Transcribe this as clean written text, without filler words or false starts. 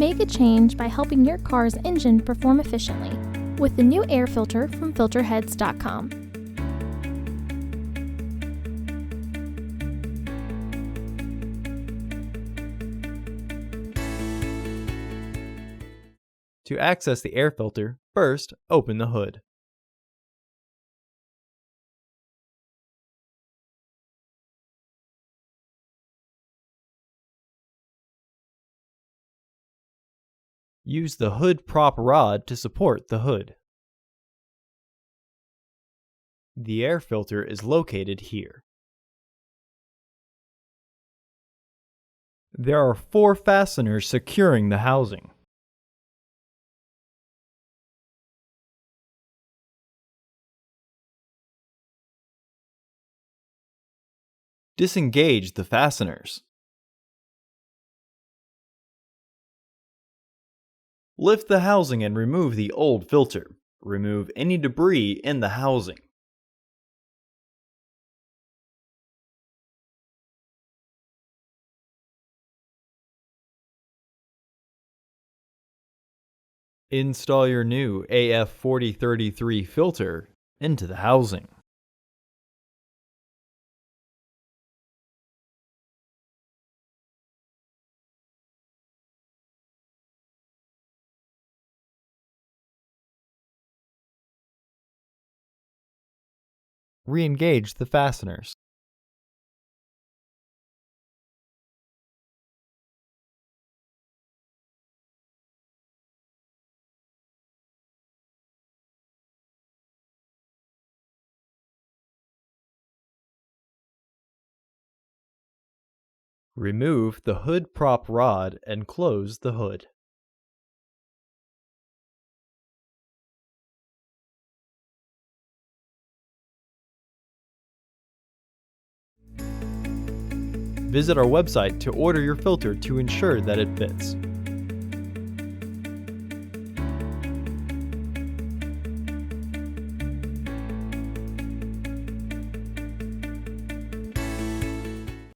Make a change by helping your car's engine perform efficiently with the new air filter from Filterheads.com. To access the air filter, first open the hood. Use the hood prop rod to support the hood. The air filter is located here. There are 4 fasteners securing the housing. Disengage the fasteners. Lift the housing and remove the old filter. Remove any debris in the housing. Install your new AF4033 filter into the housing. Re-engage the fasteners. Remove the hood prop rod and close the hood. Visit our website to order your filter to ensure that it fits.